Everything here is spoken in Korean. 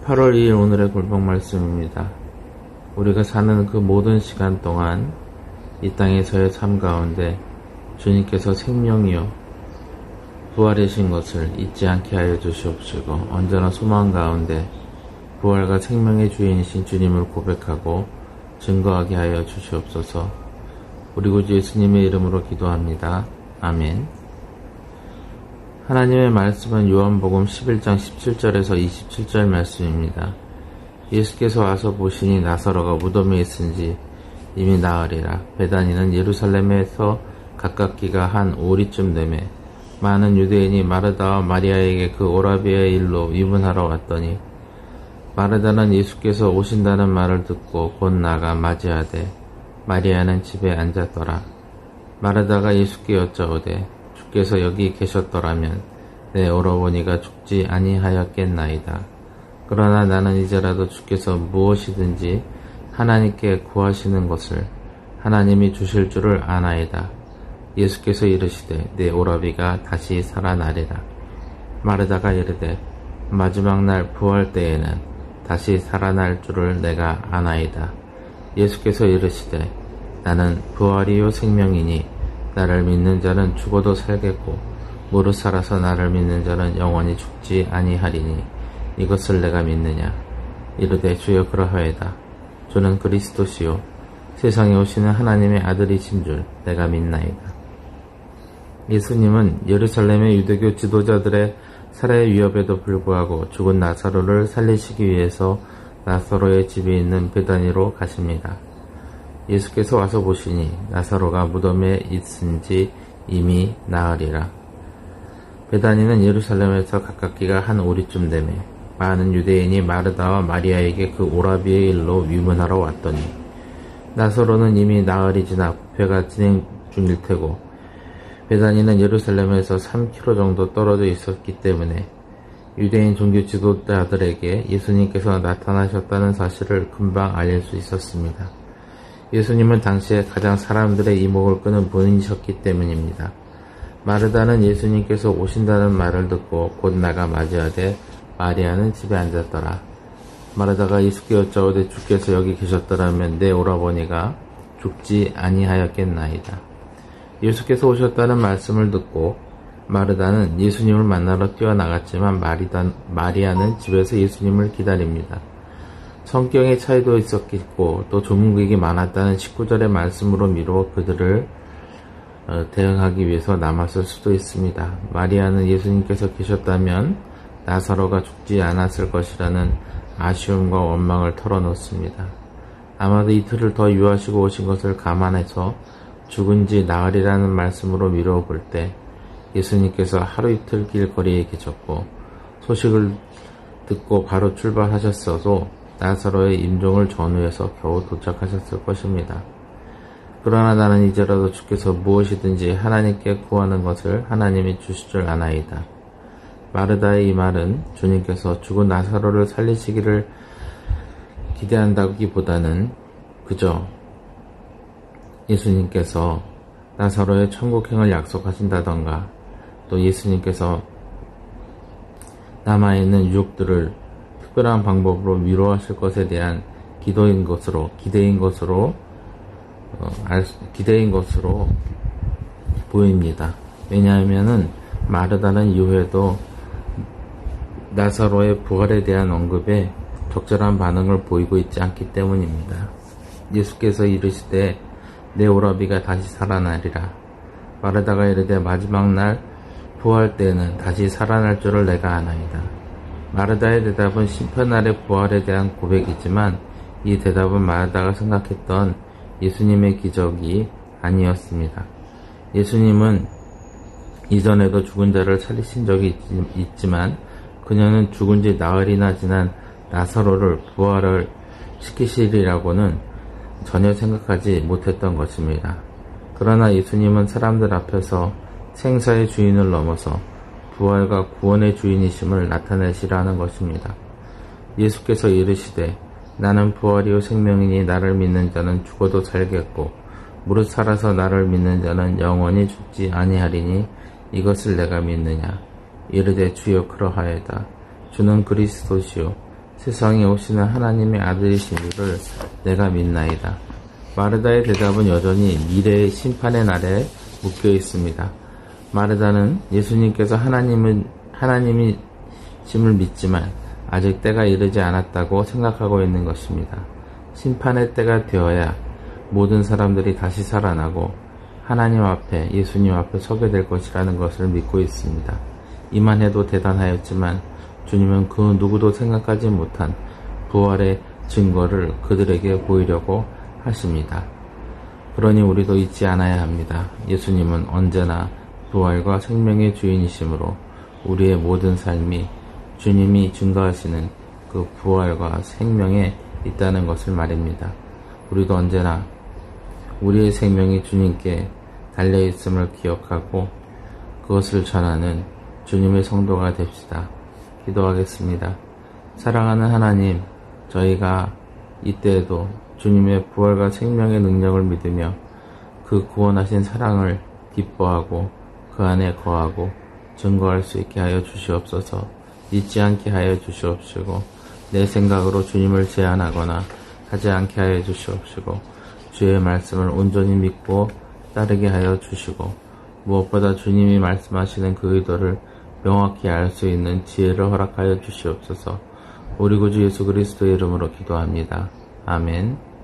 8월 2일 오늘의 골방 말씀입니다. 우리가 사는 그 모든 시간 동안 이 땅에서의 삶 가운데 주님께서 생명이요 부활이신 것을 잊지 않게 하여 주시옵시고, 언제나 소망 가운데 부활과 생명의 주인이신 주님을 고백하고 증거하게 하여 주시옵소서. 우리 구주 예수님의 이름으로 기도합니다. 아멘. 하나님의 말씀은 요한복음 11장 17절에서 27절 말씀입니다. 예수께서 와서 보시니 나사로가 무덤에 있은지 이미 나으리라. 베다니는 예루살렘에서 가깝기가 한 오리쯤 되매 많은 유대인이 마르다와 마리아에게 그 오라비의 일로 위문하러 왔더니, 마르다는 예수께서 오신다는 말을 듣고 곧 나가 맞이하되 마리아는 집에 앉았더라. 마르다가 예수께 여짜오되, 주께서 여기 계셨더라면 내 오라버니가 죽지 아니하였겠나이다. 그러나 나는 이제라도 주께서 무엇이든지 하나님께 구하시는 것을 하나님이 주실 줄을 아나이다. 예수께서 이르시되 내 오라비가 다시 살아나리라. 마르다가 이르되 마지막 날 부활 때에는 다시 살아날 줄을 내가 아나이다. 예수께서 이르시되 나는 부활이요 생명이니 나를 믿는 자는 죽어도 살겠고 무릇 살아서 나를 믿는 자는 영원히 죽지 아니하리니 이것을 내가 믿느냐. 이르되 주여 그러하이다. 주는 그리스도시요 세상에 오시는 하나님의 아들이신 줄 내가 믿나이다. 예수님은 예루살렘의 유대교 지도자들의 살해 위협에도 불구하고 죽은 나사로를 살리시기 위해서 나사로의 집에 있는 베다니로 가십니다. 예수께서 와서 보시니 나사로가 무덤에 있은지 이미 나으리라. 베다니는 예루살렘에서 가깝기가 한 오리쯤 되매 많은 유대인이 마르다와 마리아에게 그 오라비의 일로 위문하러 왔더니, 나사로는 이미 나흘이 지나 부패가 진행 중일 테고 베다니는 예루살렘에서 3km 정도 떨어져 있었기 때문에 유대인 종교 지도자들에게 예수님께서 나타나셨다는 사실을 금방 알릴 수 있었습니다. 예수님은 당시에 가장 사람들의 이목을 끄는 분이셨기 때문입니다. 마르다는 예수님께서 오신다는 말을 듣고 곧 나가 맞이하되 마리아는 집에 앉았더라. 마르다가 예수께 여짜오되 주께서 여기 계셨더라면 내 오라버니가 죽지 아니하였겠나이다. 예수께서 오셨다는 말씀을 듣고 마르다는 예수님을 만나러 뛰어나갔지만 마리아는 집에서 예수님을 기다립니다. 성격의 차이도 있었겠고 또 조문객이 많았다는 19절의 말씀으로 미루어 그들을 대응하기 위해서 남았을 수도 있습니다. 마리아는 예수님께서 계셨다면 나사로가 죽지 않았을 것이라는 아쉬움과 원망을 털어놓습니다. 아마도 이틀을 더 유하시고 오신 것을 감안해서 죽은 지 나흘이라는 말씀으로 미루어 볼 때 예수님께서 하루 이틀 길거리에 계셨고 소식을 듣고 바로 출발하셨어도 나사로의 임종을 전후해서 겨우 도착하셨을 것입니다. 그러나 나는 이제라도 주께서 무엇이든지 하나님께 구하는 것을 하나님이 주실 줄 아나이다. 마르다의 이 말은 주님께서 죽은 나사로를 살리시기를 기대한다기보다는 그저 예수님께서 나사로의 천국행을 약속하신다던가 또 예수님께서 남아있는 유혹들을 특별한 방법으로 위로하실 것에 대한 기대인 것으로 보입니다. 왜냐하면은 마르다는 이후에도 나사로의 부활에 대한 언급에 적절한 반응을 보이고 있지 않기 때문입니다. 예수께서 이르시되 내 오라비가 다시 살아나리라. 마르다가 이르되 마지막 날 부활 때에는 다시 살아날 줄을 내가 아나이다. 마르다의 대답은 심판날의 부활에 대한 고백이지만 이 대답은 마르다가 생각했던 예수님의 기적이 아니었습니다. 예수님은 이전에도 죽은 자를 살리신 적이 있지만 그녀는 죽은 지 나흘이나 지난 나사로를 부활을 시키시리라고는 전혀 생각하지 못했던 것입니다. 그러나 예수님은 사람들 앞에서 생사의 주인을 넘어서 부활과 구원의 주인이심을 나타내시라는 것입니다. 예수께서 이르시되 나는 부활이요 생명이니 나를 믿는 자는 죽어도 살겠고 무릇 살아서 나를 믿는 자는 영원히 죽지 아니하리니 이것을 내가 믿느냐. 이르되 주여 그러하여다. 주는 그리스도시요 세상에 오시는 하나님의 아들이신 이를 내가 믿나이다. 마르다의 대답은 여전히 미래의 심판의 날에 묶여 있습니다. 마르다는 예수님께서 하나님이심을 믿지만 아직 때가 이르지 않았다고 생각하고 있는 것입니다. 심판의 때가 되어야 모든 사람들이 다시 살아나고 하나님 앞에, 예수님 앞에 서게 될 것이라는 것을 믿고 있습니다. 이만 해도 대단하였지만 주님은 그 누구도 생각하지 못한 부활의 증거를 그들에게 보이려고 하십니다. 그러니 우리도 잊지 않아야 합니다. 예수님은 언제나 부활과 생명의 주인이시므로 우리의 모든 삶이 주님이 증거하시는 그 부활과 생명에 있다는 것을 말입니다. 우리도 언제나 우리의 생명이 주님께 달려있음을 기억하고 그것을 전하는 주님의 성도가 됩시다. 기도하겠습니다. 사랑하는 하나님, 저희가 이때에도 주님의 부활과 생명의 능력을 믿으며 그 구원하신 사랑을 기뻐하고 그 안에 거하고 증거할 수 있게 하여 주시옵소서. 잊지 않게 하여 주시옵시고 내 생각으로 주님을 제한하거나 하지 않게 하여 주시옵시고 주의 말씀을 온전히 믿고 따르게 하여 주시고 무엇보다 주님이 말씀하시는 그 의도를 명확히 알 수 있는 지혜를 허락하여 주시옵소서. 우리 구주 예수 그리스도의 이름으로 기도합니다. 아멘.